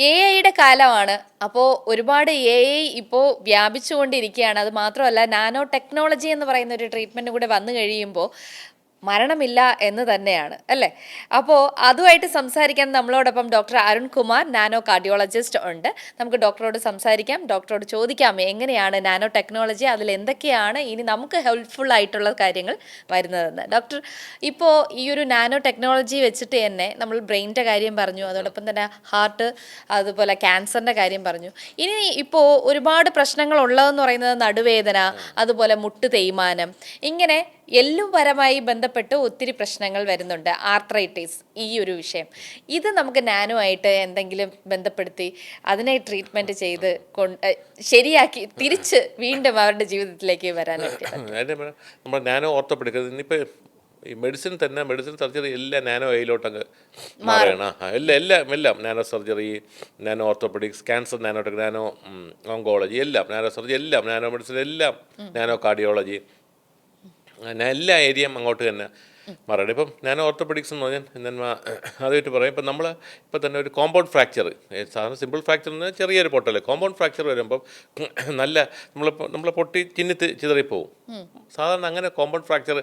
AI-യുടെ കാലമാണ്. അപ്പോൾ ഒരുപാട് AI ഇപ്പോൾ വ്യാപിച്ചുകൊണ്ടിരിക്കുകയാണ്. അത് മാത്രമല്ല നാനോ ടെക്നോളജി എന്ന് പറയുന്ന ഒരു ട്രീറ്റ്മെന്റ് കൂടെ വന്നു കഴിയുമ്പോൾ മരണമില്ല എന്ന് തന്നെയാണ് അല്ലേ? അപ്പോൾ അതുമായിട്ട് സംസാരിക്കാൻ നമ്മളോടൊപ്പം doctor Arun Kumar nano cardiologist ഉണ്ട്. നമുക്ക് ഡോക്ടറോട് സംസാരിക്കാം, ഡോക്ടറോട് ചോദിക്കാം എങ്ങനെയാണ് നാനോ ടെക്നോളജി, അതിൽ എന്തൊക്കെയാണ് ഇനി നമുക്ക് ഹെൽപ്ഫുൾ ആയിട്ടുള്ള കാര്യങ്ങൾ വരുന്നതെന്ന്. ഡോക്ടർ, ഇപ്പോൾ ഈ ഒരു നാനോ ടെക്നോളജി വെച്ചിട്ട് തന്നെ നമ്മൾ ബ്രെയിനിൻ്റെ കാര്യം പറഞ്ഞു, അതോടൊപ്പം തന്നെ ഹാർട്ട്, അതുപോലെ ക്യാൻസറിൻ്റെ കാര്യം പറഞ്ഞു. ഇനി ഇപ്പോൾ ഒരുപാട് പ്രശ്നങ്ങൾ ഉള്ളതെന്ന് പറയുന്നത് നടുവേദന, അതുപോലെ മുട്ട് തേയ്മാനം, ഇങ്ങനെ എല്ലുപരമായി ബന്ധപ്പെട്ട് ഒത്തിരി പ്രശ്നങ്ങൾ വരുന്നുണ്ട്. ആർത്രൈറ്റിസ്, ഈ ഒരു വിഷയം, ഇത് നമുക്ക് നാനോ ആയിട്ട് എന്തെങ്കിലും ബന്ധപ്പെടുത്തി അതിനെ ട്രീറ്റ്മെന്റ് ചെയ്ത് ശരിയാക്കി തിരിച്ച് വീണ്ടും അവരുടെ ജീവിതത്തിലേക്ക് വരാനായിട്ട് നമ്മൾ നാനോ ഓർത്തോപെഡിക് ഇന്നിപ്പോൾ ഈ മെഡിസിൻ സർജറി എല്ലാം നാനോ ഐയിലോട്ടങ്ങ് മാറണം. എല്ലാം nano surgery, nano orthopaedics, cancer, nano oncology, എല്ലാം നാനോ സർജറി, എല്ലാം നാനോ മെഡിസിൻ, എല്ലാം നാനോ കാർഡിയോളജി, എല്ലാ ഏരിയയും അങ്ങോട്ട് തന്നെ മാറണം. ഇപ്പം നാനോ ഓർത്തോപെഡിക്സ് എന്ന് പറഞ്ഞാൽ അതായിട്ട് പറയാം. ഇപ്പം നമ്മൾ ഇപ്പം തന്നെ ഒരു കോമ്പൗണ്ട് ഫ്രാക്ചർ, സാധാരണ സിമ്പിൾ ഫ്രാക്ചർ എന്ന് പറഞ്ഞാൽ ചെറിയൊരു പൊട്ടല്ലേ. കോമ്പൗണ്ട് ഫ്രാക്ചർ വരുമ്പം നല്ല നമ്മളെ പൊട്ടി ചിതറിപ്പോവും. സാധാരണ അങ്ങനെ കോമ്പൗണ്ട് ഫ്രാക്ചർ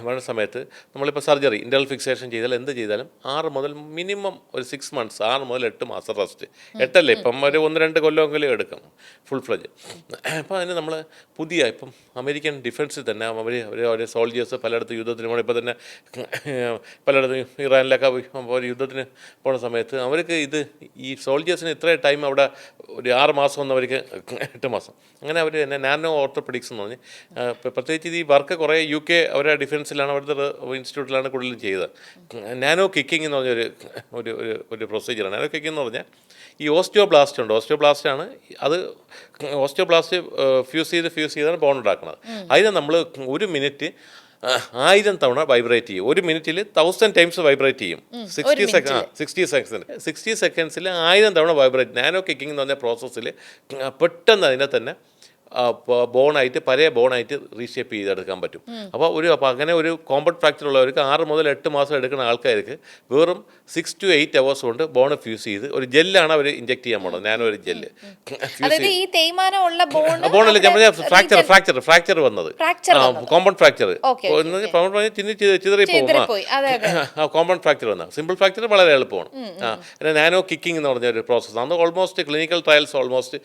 വരുന്ന സമയത്ത് നമ്മളിപ്പോൾ സർജറി, ഇൻ്റർവൽ ഫിക്സേഷൻ ചെയ്താൽ എന്ത് ചെയ്താലും 6 മുതൽ മിനിമം ഒരു 6 months, 6 മുതൽ 8 മാസം റെസ്റ്റ്. 8 ഇപ്പം ഒരു 1-2 കൊല്ലമെങ്കിലും എടുക്കും ഫുൾ ഫ്ലജ്. അപ്പോൾ അതിന് നമ്മൾ ഇപ്പം അമേരിക്കൻ ഡിഫൻസിൽ തന്നെ അവർ സോൾജേഴ്സ് പലയിടത്തും യുദ്ധത്തിന് പോകണം. ഇപ്പോൾ തന്നെ പലയിടത്തും ഇറാനിലൊക്കെ ഒരു യുദ്ധത്തിന് പോകുന്ന സമയത്ത് അവർക്ക് ഈ സോൾജേഴ്സിന് ഇത്ര ടൈം അവിടെ ഒരു 6 മാസം ഒന്ന് അവർക്ക് 8 മാസം, അങ്ങനെ അവർ തന്നെ നാനോ ഓർത്തോപെഡിക്സ് എന്ന് പറഞ്ഞ് പ്രത്യേകിച്ച് ഈ വർക്ക് കുറേ UK അവരുടെ ഡിഫൻസിലാണ്, അവിടുത്തെ ഇൻസ്റ്റിറ്റ്യൂട്ടിലാണ് കൂടുതലും ചെയ്തത്. നാനോ കിക്കിംഗ് എന്ന് പറഞ്ഞൊരു ഒരു പ്രൊസീജിയറാണ്. നാനോ കിക്കിംഗ് എന്ന് പറഞ്ഞാൽ ഈ ഓസ്റ്റിയോബ്ലാസ്റ്റ് ഉണ്ട്, ഓസ്റ്റിയോബ്ലാസ്റ്റാണ് അത്. ഓസ്റ്റിയോബ്ലാസ്റ്റ് ഫ്യൂസ് ചെയ്താണ് ബോൺ ഉണ്ടാക്കുന്നത്. അതിനെ നമ്മൾ 1 മിനിറ്റ് 1000 തവണ വൈബ്രേറ്റ് ചെയ്യും. 1 മിനിറ്റിൽ 1000 ടൈംസ് വൈബ്രേറ്റ് ചെയ്യും. 60 സെക്കൻഡ്സിൽ 1000 തവണ വൈബ്രേറ്റ്. നാനോ കിക്കിംഗ് എന്ന് പറഞ്ഞ പ്രോസസ്സിൽ പെട്ടെന്ന് അതിനെ തന്നെ പഴയ ബോണായിട്ട് റീഷേപ്പ് ചെയ്തെടുക്കാൻ പറ്റും. അപ്പോൾ അങ്ങനെ ഒരു കോമ്പൗണ്ട് ഫ്രാക്ചർ ഉള്ളവർക്ക് 6 മുതൽ 8 മാസം എടുക്കുന്ന ആൾക്കാർക്ക് വെറും 6 to 8 hours കൊണ്ട് ബോൺ ഫ്യൂസ് ചെയ്ത് ഒരു ജെല്ലാണ് അവർ ഇഞ്ചെക്ട് ചെയ്യാൻ പോകുന്നത്. നാനോ ഒരു ജെല്ല് ഫ്രാക്ചർ വന്നത് കോമ്പൗണ്ട് ഫ്രാക്ചർ ചിതറി പോകും. കോമ്പൗണ്ട് ഫ്രാക്ചർ വന്ന സിമ്പിൾ ഫ്രാക്ചർ വളരെ എളുപ്പമാണ്. നാനോ കിക്കിംഗ് എന്ന് പറഞ്ഞ ഒരു പ്രോസസ്സ് ആണ്. ഓൾമോസ്റ്റ് ക്ലിനിക്കൽ ട്രയൽസ് ഓൾമോസ്റ്റ്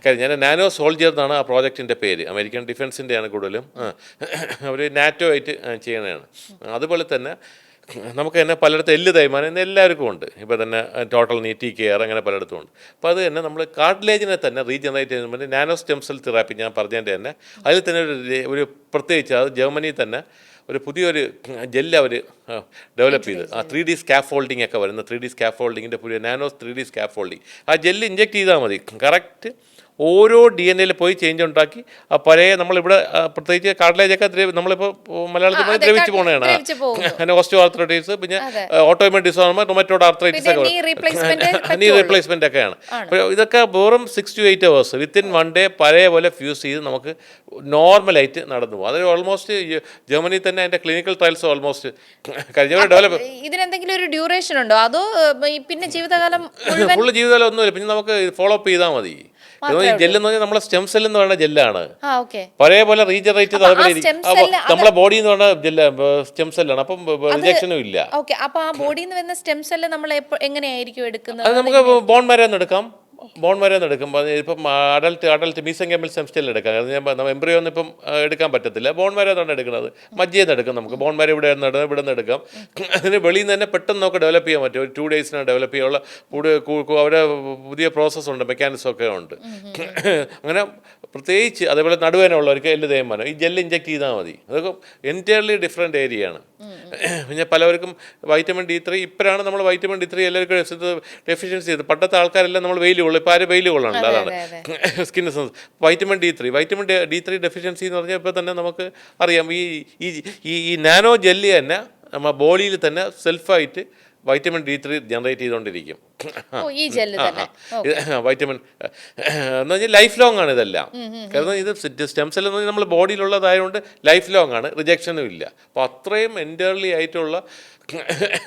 കഴിഞ്ഞ നാനോ സോൾജിയർ എന്നാണ് ആ പ്രോജക്റ്റിൻ്റെ പേര്. അമേരിക്കൻ ഡിഫൻസിൻ്റെയാണ് കൂടുതലും. അവർ നാറ്റോ ആയിട്ട് ചെയ്യണതാണ്. അതുപോലെ തന്നെ നമുക്ക് തന്നെ പലയിടത്തും എല്ല് തേയ്മാനം എല്ലാവർക്കും ഉണ്ട്. ഇപ്പോൾ തന്നെ ടോട്ടൽ നീ TKR അങ്ങനെ പലയിടത്തും ഉണ്ട്. അപ്പോൾ അത് തന്നെ നമ്മൾ കാർട്ടിലേജിനെ തന്നെ റീജനറേറ്റ് ചെയ്യുന്ന നാനോ സ്റ്റെം സെൽ തെറാപ്പി ഞാൻ പറഞ്ഞതിൻ്റെ തന്നെ അതിൽ തന്നെ ഒരു പ്രത്യേകിച്ച് അത് ജർമ്മനിയിൽ തന്നെ ഒരു പുതിയൊരു ജെല്ല് അവർ ഡെവലപ്പ് ചെയ്ത് 3D സ്കാഫോൾഡിംഗ് ഒക്കെ വരുന്ന 3D സ്കാഫോൾഡിങ്ങിൻ്റെ പുതിയ നാനോ 3D സ്കാഫോൾഡിങ് ആ ജെല്ല് ഇഞ്ചെക്ട് ചെയ്താൽ മതി. കറക്റ്റ് ഓരോ DNA പോയി ചേഞ്ച് ഉണ്ടാക്കി ആ പഴയ നമ്മളിവിടെ പ്രത്യേകിച്ച് കാർട്ടിലേജൊക്കെ നമ്മളിപ്പോൾ മലയാളത്തിൽ ദ്രവിച്ച് പോകുന്നതാണ്. അങ്ങനെ ഓസ്റ്റിയോ ആർത്രൈറ്റിസ്, പിന്നെ ഓട്ടോഇമ്യൂൺ ഡിസോർഡർ, റൊമറ്റോയ്ഡ് ആർത്രൈറ്റിസ് ഒക്കെ, നീ റീപ്ലേസ്മെൻ്റ് ഒക്കെയാണ്. അപ്പോൾ ഇതൊക്കെ വെറും 6 to 8 hours വിത്തിൻ 1 day പഴയ പോലെ ഫ്യൂസ് ചെയ്ത് നമുക്ക് നോർമലായിട്ട് നടന്നു പോകും. അത് ഓൾമോസ്റ്റ് ജർമ്മനിയിൽ തന്നെ അതിൻ്റെ ക്ലിനിക്കൽ ട്രയൽസ് ഓൾമോസ്റ്റ് കഴിഞ്ഞ ഡെവലപ്പ്. ഇതിനെന്തെങ്കിലും ഒരു ഡ്യൂറേഷൻ ഉണ്ടോ, അതോ പിന്നെ ജീവിതകാലം ഫുള്ള് ജീവിതകാലം ഒന്നുമില്ല, പിന്നെ നമുക്ക് ഫോളോ അപ്പ് ചെയ്താൽ മതി. ജെല്ലെന്ന് പറഞ്ഞാൽ നമ്മളെ സ്റ്റെം സെൽ എന്ന് പറയുന്ന ജെല്ലാണ്. പഴയ പോലെ റീജനറേറ്റ് നമ്മളെ ബോഡി എന്ന് പറഞ്ഞ ജെല്ല് സ്റ്റെം സെല്ലാണ്. അപ്പം റിജക്ഷനും ഇല്ല. അപ്പൊ ആ ബോഡിയിൽ നിന്ന് വരുന്ന സ്റ്റെം സെല്ല് നമ്മൾ എങ്ങനെയായിരിക്കും എടുക്കുന്നത്? അത് നമുക്ക് ബോൺ മരന്ന് എടുക്കാം. ഇപ്പം അഡൽട്ട് മീസെങ്കെമൽ സ്റ്റെം സെൽ എടുക്കാം. നമ്മൾ എംബ്രിയോ ഒന്നും ഇപ്പം എടുക്കാൻ പറ്റത്തില്ല. ബോൺ മരന്നാണ് എടുക്കുന്നത്. മജ്ജയിൽ നിന്ന് എടുക്കാം. നമുക്ക് ബോൺ മരം ഇവിടെ നിന്ന് എടുക്കാം. അതിന് വെളിയിൽ നിന്ന് തന്നെ പെട്ടെന്ന് നമുക്ക് ഡെവലപ്പ് ചെയ്യാൻ പറ്റും. ഒരു 2 days ഡെവലപ്പ് ചെയ്യാനുള്ള അവിടെ പുതിയ പ്രോസസ്സുണ്ട്, മെക്കാനിസം ഒക്കെ ഉണ്ട്. അങ്ങനെ പ്രത്യേകിച്ച് അതേപോലെ നടുവേനുള്ളവർക്ക് എല്ല് തേയ്മാനം ഈ ജെല്ല് ഇഞ്ചെക്ട് ചെയ്താൽ മതി. അതൊക്കെ എൻറ്റയർലി ഡിഫറെൻറ്റ് ഏരിയയാണ്. പിന്നെ പലവർക്കും വൈറ്റമിൻ D3 ഇപ്പോഴാണ് നമ്മൾ വൈറ്റമിൻ D3 എല്ലാവർക്കും ഡെഫിഷ്യൻസി ചെയ്ത്. പണ്ടത്തെ ആൾക്കാരെല്ലാം നമ്മൾ വെയിൽ കൊള്ളും. ഇപ്പോൾ ആരും വെയിൽ കൊള്ളണ്ട, അതാണ് skin sense. Vitamin D3 deficiency എന്ന് പറഞ്ഞാൽ ഇപ്പോൾ തന്നെ നമുക്ക് അറിയാം. ഈ നാനോ ജെല്ലി തന്നെ നമ്മുടെ ബോഡിയിൽ തന്നെ സെൽഫായിട്ട് വൈറ്റമിൻ D3 ജനറേറ്റ് ചെയ്തുകൊണ്ടിരിക്കും. വൈറ്റമിൻ എന്ന് പറഞ്ഞാൽ ലൈഫ് ലോങ് ആണ് ഇതെല്ലാം. കാരണം ഇത് സ്റ്റെം സെൽ എന്ന് പറഞ്ഞാൽ നമ്മുടെ ബോഡിയിലുള്ളതായതുകൊണ്ട് ലൈഫ് ലോങ് ആണ്, റിജക്ഷനും ഇല്ല. അപ്പോൾ അത്രയും എൻറ്റയർലി ആയിട്ടുള്ള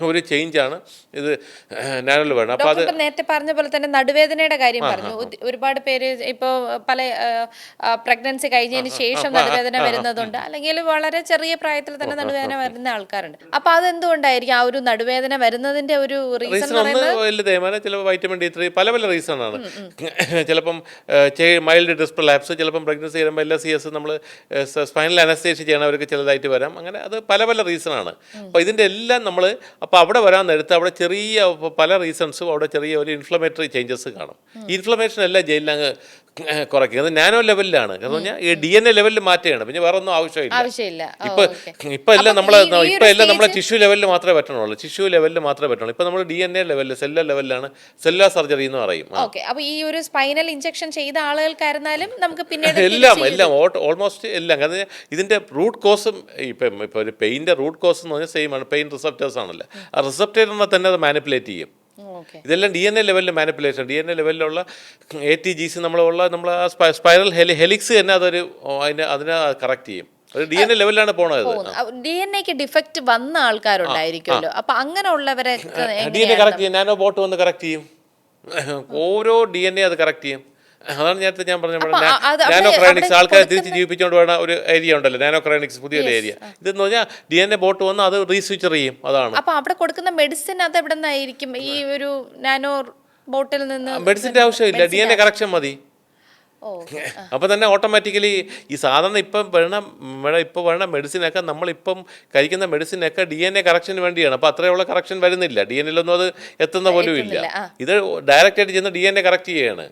ഒരു ചേഞ്ചാണ് ഇത് നാനോയിൽ വേണം. അപ്പോൾ അത് ഡോക്ടർ നേരത്തെ പറഞ്ഞ പോലെ തന്നെ നടുവേദനയുടെ കാര്യം പറഞ്ഞു. ഒരുപാട് പേര് ഇപ്പോൾ പല പ്രഗ്നൻസി കഴിഞ്ഞതിന് ശേഷം നടുവേദന വരുന്നതുണ്ട്, അല്ലെങ്കിൽ വളരെ ചെറിയ പ്രായത്തിൽ തന്നെ നടുവേദന വരുന്ന ആൾക്കാരുണ്ട്. അപ്പൊ അതെന്തുകൊണ്ടായിരിക്കും ആ ഒരു നടുവേദന വരുന്നതിന്റെ ഒരു റീസൺ ഒന്ന് വലിയ തേയ്മാനം, ചിലപ്പോൾ വൈറ്റമിൻ D3, പല പല റീസണാണ്. ചിലപ്പം മൈൽഡ് ഡിസ്പ്ലേ ലാപ്സ്, ചിലപ്പം പ്രഗ്നൻസി ചെയ്യുമ്പോൾ LSCS നമ്മൾ സ്പൈനൽ അനസ്തേഷ്യ ചെയ്യണവർക്ക് ചിലതായിട്ട് വരാം. അങ്ങനെ അത് പല പല റീസണാണ്. അപ്പോൾ ഇതിൻ്റെ എല്ലാം നമ്മൾ അപ്പോൾ അവിടെ വരാൻ നേരത്ത് അവിടെ ചെറിയ പല റീസൺസും അവിടെ ചെറിയ ഒരു ഇൻഫ്ലമേറ്ററി ചേഞ്ചസ് കാണും. ഈ ഇൻഫ്ലമേഷൻ എല്ലാം ജയിലിലങ്ങ് കുറയ്ക്കുക. അത് നാനോ ലെവലിലാണ്. കാരണം പറഞ്ഞാൽ ഈ DNA ലെവലിൽ മാറ്റുകയാണ്, പിന്നെ വേറെ ഒന്നും ആവശ്യമില്ല. ഇപ്പം എല്ലാം നമ്മളെ ടിഷ്യൂ ലെവലിൽ മാത്രമേ പറ്റണുള്ളൂ. ടിഷ്യൂ ലെവലിൽ മാത്രമേ പറ്റുള്ളൂ. ഇപ്പം നമ്മൾ DNA ലെവലിൽ, സെല്ലുലാർ ലെവലിലാണ് സെല്ലുലാർ സർജറി എന്ന് പറയും. അപ്പൊ ഈ ഒരു സ്പൈനൽ ഇഞ്ചക്ഷൻ ചെയ്ത ആളുകൾക്കായിരുന്നാലും നമുക്ക് പിന്നീട് എല്ലാം ഓൾമോസ്റ്റ് എല്ലാം. കാരണം ഇതിന്റെ റൂട്ട് കോസും ഇപ്പം ഒരു പെയിൻ്റെ റൂട്ട് കോസ് എന്ന് പറഞ്ഞാൽ സെയിം ആണ്. പെയിൻ റിസപ്റ്റേഴ്സ് ആണല്ലോ. ആ റിസപ്റ്റേറിനെ തന്നെ അത് മാനിപ്പുലേറ്റ് ചെയ്യും. ഇതെല്ലാം DNA ലെവലിൽ മാനിപ്പുലേഷൻ. DNA ലെവലിലുള്ള ATGs നമ്മളെ സ്പൈറൽ ഹെലിക്സ് തന്നെ അതൊരു അതിനെ കറക്റ്റ് ചെയ്യും. അത് DNA ലെവലിലാണ് പോണത്. DNAക്ക് ഡിഫക്റ്റ് വന്ന ആൾക്കാരുണ്ടായിരിക്കുമല്ലോ, അപ്പൊ അങ്ങനെയുള്ളവരെ DNA കറക്റ്റ് ചെയ്യും. നാനോ ബോട്ട് വന്ന് കറക്റ്റ് ചെയ്യും. ഓരോ DNA അത് കറക്റ്റ് ചെയ്യും. അതാണ് നേരത്തെ ഞാൻ പറഞ്ഞ നാനോ ക്രയോണിക്സ് ആൾക്കാരെ തിരിച്ച് ജീവിപ്പിച്ചുകൊണ്ട് വേണ്ട ഒരു ഏരിയ ഉണ്ടല്ലോ, നാനോ ക്രയോണിക്സ് പുതിയൊരു ഏരിയ. ഇതെന്ന് പറഞ്ഞാൽ DNA ബോട്ട് വന്ന് അത് റീസ്വിച്ചർ ചെയ്യും. അതാണ്. അപ്പൊ അവിടെ കൊടുക്കുന്ന മെഡിസിൻ അത് എവിടെ നിന്നായിരിക്കും? ഈ ഒരു നാനോ ബോട്ടിൽ നിന്ന് മെഡിസിന്റെ ആവശ്യമില്ല, DNA കറക്ഷൻ മതി. അപ്പോൾ തന്നെ ഓട്ടോമാറ്റിക്കലി ഈ സാധാരണ ഇപ്പം വേണ്ട മെഡിസിനൊക്കെ നമ്മളിപ്പം കഴിക്കുന്ന മെഡിസിനൊക്കെ DNA കറക്ഷന് വേണ്ടിയാണ്. അപ്പോൾ അത്രയുള്ള കറക്ഷൻ വരുന്നില്ല, DNAയിലൊന്നും അത് എത്തുന്ന പോലും ഇല്ല. ഇത് ഡയറക്റ്റ് ആയിട്ട് ചെന്ന് DNA കറക്റ്റ് ചെയ്യാണ്.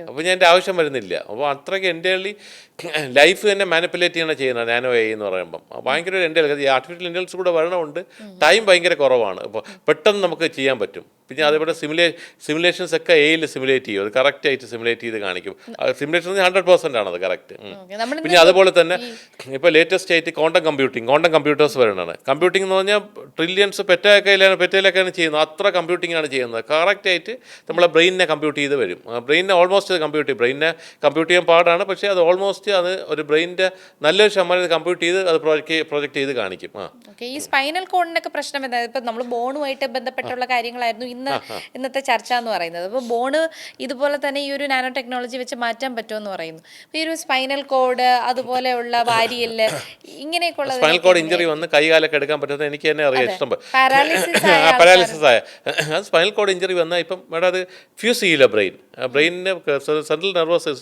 അപ്പോൾ ഞാൻ എൻ്റെ ആവശ്യം വരുന്നില്ല. അപ്പോൾ അത്രയ്ക്ക് എൻ്റെ ലൈഫ് തന്നെ മാനിപ്പുലേറ്റ് ചെയ്യണം ചെയ്യുന്നത് നാനോ AI എന്ന് പറയുമ്പം. ഭയങ്കര ഒരു എൻ്റെ ഈ ആർട്ടിഫിഷ്യൽ ഇൻ്റലിജൻസ് കൂടെ വരണമുണ്ട്. ടൈം ഭയങ്കര കുറവാണ്. അപ്പോൾ പെട്ടെന്ന് നമുക്ക് ചെയ്യാൻ പറ്റും. പിന്നെ അതേപോലെ സിമുലേഷൻസ് ഒക്കെ AI സിമുലേറ്റ് ചെയ്യും. അത് കറക്റ്റായിട്ട് സിമുലേറ്റ് ചെയ്ത് കാണിക്കും. സിമുലേഷൻ 100% ആണത് കറക്റ്റ്. പിന്നെ അതുപോലെ തന്നെ ഇപ്പോൾ ലേറ്റസ്റ്റ് ആയിട്ട് ക്വാണ്ടം കമ്പ്യൂട്ടേഴ്സ് വരണതാണ്. കമ്പ്യൂട്ടിംഗ് എന്ന് പറഞ്ഞാൽ ട്രില്യൺസ് പെറ്റയിലൊക്കെയാണ് ചെയ്യുന്നത്. അത്ര കമ്പ്യൂട്ടിംഗാണ് ചെയ്യുന്നത്. കറക്റ്റായിട്ട് നമ്മളെ ബ്രെയിനിനെ കമ്പ്യൂട്ട് ചെയ്ത് വരും. ബ്രെയിനിനെ ഓൾമോസ്റ്റ് ബ്രെയിനിനെ കമ്പ്യൂട്ട് ചെയ്യാൻ പാടാണ്. പക്ഷേ അത് ഓൾമോസ്റ്റ് അത് ഒരു ബ്രെയിനിൻ്റെ നല്ലൊരു ശതമാനം കമ്പ്യൂട്ട് ചെയ്ത് അത് പ്രൊജക്റ്റ് ചെയ്ത് കാണിക്കും. ഈ സ്പൈനൽ കോഡിനൊക്കെ പ്രശ്നം എന്താ? ഇപ്പം നമ്മൾ ബോണുമായിട്ട് ബന്ധപ്പെട്ടുള്ള കാര്യങ്ങളായിരുന്നു ഇന്നത്തെ ചർച്ച എന്ന് പറയുന്നത്. അപ്പോൾ ബോണ് ഇതുപോലെ തന്നെ ഈ ഒരു നാനോ ടെക്നോളജി വെച്ച് മാറ്റാൻ പറ്റുമെന്ന് പറയുന്നു. ഈ ഒരു സ്പൈനൽ കോഡ്, അതുപോലെയുള്ള വാരിയല്, ഇങ്ങനെയൊക്കെയുള്ള സ്പൈനൽ കോഡ് ഇഞ്ചറി വന്ന് കൈകാലൊക്കെ എടുക്കാൻ പറ്റുന്നത് എനിക്ക് തന്നെ അറിയാം. ഇഷ്ടം പാരാലിസിസ് ആയ സ്പൈനൽ കോഡ് ഇഞ്ചറി വന്നാൽ ഇപ്പം ഇവിടെ അത് ഫ്യൂസ് ചെയ്യില്ല ബ്രെയിനിന്. സെൻട്രൽ നെർവസ്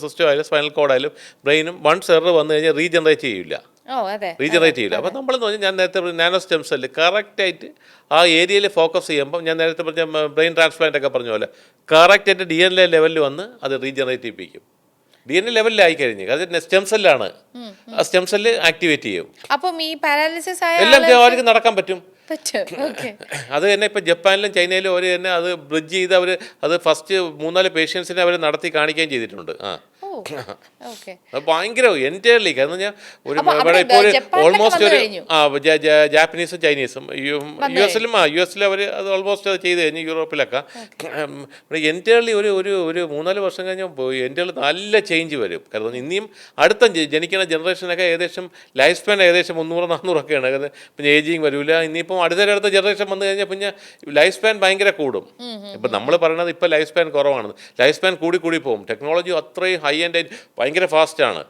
സിസ്റ്റം ആയാലും സ്പൈനൽ കോഡായാലും ബ്രെയിനും വൺസ് എറർ വന്നു കഴിഞ്ഞാൽ റീജനറേറ്റ് ചെയ്യില്ല. അപ്പോൾ നമ്മളെന്ന് പറഞ്ഞാൽ ഞാൻ നേരത്തെ നാനോ സ്റ്റെം സെല്ല് കറക്റ്റായിട്ട് ആ ഏരിയയിൽ ഫോക്കസ് ചെയ്യുമ്പോൾ ഞാൻ നേരത്തെ പറഞ്ഞ ബ്രെയിൻ ട്രാൻസ്പ്ലാന്റ് ഒക്കെ പറഞ്ഞ പോലെ കറക്റ്റായിട്ട് DNA ലെവലിൽ വന്ന് അത് റീജനറേറ്റ് ചെയ്യിപ്പിക്കും. DNA ലെവലിലായി കഴിഞ്ഞ് അത് സ്റ്റെം സെല്ലാണ്. ആ സ്റ്റെം സെല്ല് ആക്ടിവേറ്റ് ചെയ്യും. അപ്പം ഈ പാരാലിസിസ് എല്ലാം അവർക്ക് നടക്കാൻ പറ്റും. അത് തന്നെ ഇപ്പം ജപ്പാനിലും ചൈനയിലും അവർ തന്നെ അത് ബ്രിഡ്ജ് ചെയ്ത് അവർ അത് ഫസ്റ്റ് 3-4 പേഷ്യൻസിനെ അവർ നടത്തി കാണിക്കുകയും ചെയ്തിട്ടുണ്ട്. അത് ഭയങ്കര എൻറ്റയർലി. കാരണം ഞാൻ ഇപ്പോൾ ഒരു ഓൾമോസ്റ്റ് ഒരു ജാപ്പനീസും ചൈനീസും യു എസിലും അവർ അത് ഓൾമോസ്റ്റ് അത് ചെയ്ത് കഴിഞ്ഞ് യൂറോപ്പിലൊക്കെ എൻറ്റയർലി ഒരു 3-4 വർഷം കഴിഞ്ഞാൽ എൻറ്റയർലി നല്ല ചേഞ്ച് വരും. കാരണം ഇനിയും അടുത്ത ജനിക്കുന്ന ജനറേഷനൊക്കെ ഏകദേശം ലൈഫ് സ്പാൻ ഏകദേശം 300-400 ഒക്കെയാണ്. പിന്നെ ഏജിങ് വരില്ല. ഇനിയിപ്പം അടുത്ത ജനറേഷൻ വന്നു കഴിഞ്ഞാൽ പിന്നെ ലൈഫ് സ്പാൻ ഭയങ്കര കൂടും. ഇപ്പം നമ്മൾ പറയണത് ഇപ്പം ലൈഫ് സ്പാൻ കുറവാണ്. ലൈഫ് സ്പാൻ കൂടി പോകും. ടെക്നോളജി അത്രയും ഹൈ ആൻഡ് ഭയങ്കര ഫാസ്റ്റാണ്.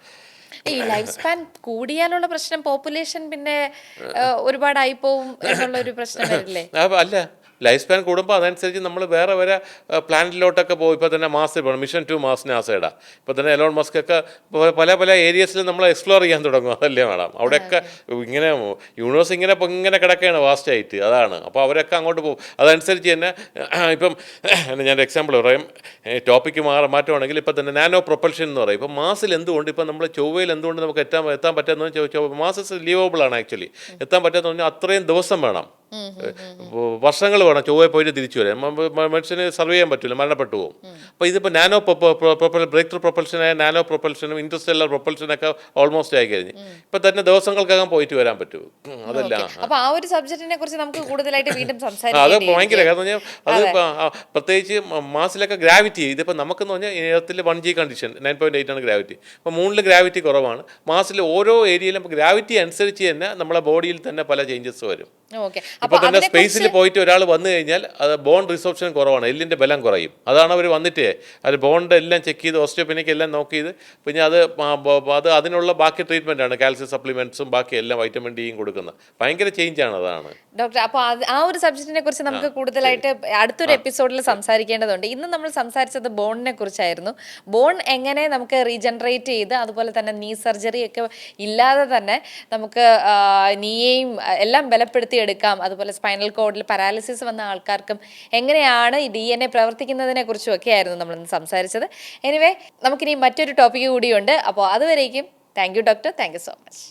ഈ ലൈഫ് സ്പാൻ കൂടിയാലുള്ള പ്രശ്നം പോപ്പുലേഷൻ പിന്നെ ഒരുപാടായി പോവും എന്നുള്ള ഒരു പ്രശ്നം വരില്ലേ? അല്ല, ലൈഫ് സ്പാൻ കൂടുമ്പോൾ അതനുസരിച്ച് നമ്മൾ വേറെ പ്ലാനറ്റിലോട്ടൊക്കെ പോകും. ഇപ്പോൾ തന്നെ മാസ് പോകണം, മിഷൻ ടു മാസ് നാസയുടെ. ഇപ്പോൾ തന്നെ എലോൺ മസ്ക് ഒക്കെ പല ഏരിയസിൽ നമ്മൾ എക്സ്പ്ലോർ ചെയ്യാൻ തുടങ്ങും. അതല്ലേ മാഡം? അവിടെയൊക്കെ ഇങ്ങനെ യൂണിവേഴ്സ് ഇങ്ങനെ കിടക്കുകയാണ് വാസ്റ്റായിട്ട്. അതാണ്. അപ്പോൾ അവരൊക്കെ അങ്ങോട്ട് പോകും. അതനുസരിച്ച് തന്നെ ഇപ്പം ഞാൻ എക്സാമ്പിൾ പറയും, ടോപ്പിക്ക് മാറ്റുവാണെങ്കിൽ ഇപ്പം തന്നെ നാനോ പ്രൊപ്പൽഷൻ എന്ന് പറയും. ഇപ്പം മാസിൽ എന്തുകൊണ്ട് ഇപ്പം നമ്മൾ ചൊവ്വയിൽ എന്തുകൊണ്ട് നമുക്ക് എത്താൻ പറ്റാത്തതെന്ന് മാസസ് ലീവബിളാണ് ആക്ച്വലി. എത്താൻ പറ്റാത്തതെന്ന് പറഞ്ഞാൽ അത്രയും ദിവസം വേണം, വർഷങ്ങൾ വേണം ചൊവ്വയിൽ പോയിട്ട് തിരിച്ചു വരാൻ. മനുഷ്യന് സർവേ ചെയ്യാൻ പറ്റില്ല, മരണപ്പെട്ടു പോകും. അപ്പോൾ ഇതിപ്പോൾ നാനോ ബ്രേക്ക് ത്രൂ പ്രൊപ്പൽഷനായ നാനോ പ്രൊപ്പൽഷനും ഇൻറ്റർസ്റ്റെല്ലർ പ്രൊപ്പൽഷനൊക്കെ ഓൾമോസ്റ്റ് ആയി കഴിഞ്ഞ് ഇപ്പം തന്നെ ദിവസങ്ങൾക്കകം പോയിട്ട് വരാൻ പറ്റും. അതല്ല, അപ്പോൾ ആ ഒരു സബ്ജക്റ്റിനെ കുറിച്ച് നമുക്ക് കൂടുതലായിട്ട് വീണ്ടും അത് ഭയങ്കര. കാരണം പറഞ്ഞാൽ അത് പ്രത്യേകിച്ച് മാസിലൊക്കെ ഗ്രാവിറ്റി, ഇതിപ്പോൾ നമുക്കെന്ന് പറഞ്ഞാൽ എർത്തിൽ 1G കണ്ടീഷൻ 9.8 ആണ് ഗ്രാവിറ്റി. അപ്പോൾ മൂണിൽ ഗ്രാവിറ്റി കുറവാണ്. മാസിൽ ഓരോ ഏരിയയിലും ഗ്രാവിറ്റി അനുസരിച്ച് തന്നെ നമ്മളെ ബോഡിയിൽ തന്നെ പല ചേഞ്ചസ് വരും. ഇപ്പൊ തന്നെ സ്പേസിൽ പോയിട്ട് ഒരാൾ വന്നു കഴിഞ്ഞാൽ അത് ബോൺ റിസോർപ്ഷൻ കുറവാണ്, എല്ലിന്റെ ബലം കുറയും. അതാണ് അവർ വന്നിട്ടേ അത് ബോണ്ട് എല്ലാം ചെക്ക് ചെയ്ത് ഓസ്റ്റിയോപെനിക് എല്ലാം നോക്കിയത്. പിന്നെ അത് അതിനുള്ള ബാക്കി ട്രീറ്റ്മെന്റ് ആണ്, കാൽസ്യം സപ്ലിമെന്റ്സും ബാക്കി എല്ലാം വൈറ്റമിൻ ഡിയും കൊടുക്കുന്നത്. ഭയങ്കര ചേഞ്ച് ആണ്. അതാണ് ഡോക്ടർ. അപ്പോൾ ആ ഒരു സബ്ജക്റ്റിനെ കുറിച്ച് നമുക്ക് കൂടുതലായിട്ട് അടുത്തൊരു എപ്പിസോഡിൽ സംസാരിക്കേണ്ടതുണ്ട്. ഇന്ന് നമ്മൾ സംസാരിച്ചത് ബോണിനെ കുറിച്ചായിരുന്നു. ബോൺ എങ്ങനെ നമുക്ക് റീജനറേറ്റ് ചെയ്ത് അതുപോലെ തന്നെ നീ സർജറി ഒക്കെ ഇല്ലാതെ തന്നെ നമുക്ക് നീയെയും എല്ലാം ബലപ്പെടുത്തി എടുക്കാം. അതുപോലെ സ്പൈനൽ കോഡിൽ പാരാലിസിസ് വന്ന ആൾക്കാർക്കും എങ്ങനെയാണ് ഈ DNA പ്രവർത്തിക്കുന്നതിനെ കുറിച്ചും ഒക്കെ ആയിരുന്നു നമ്മളിന്ന് സംസാരിച്ചത്. എനിവേ, നമുക്കിനി മറ്റൊരു ടോപ്പിക് കൂടിയുണ്ട്. അപ്പോൾ അതുവരേക്കും thank you doctor, thank you so much.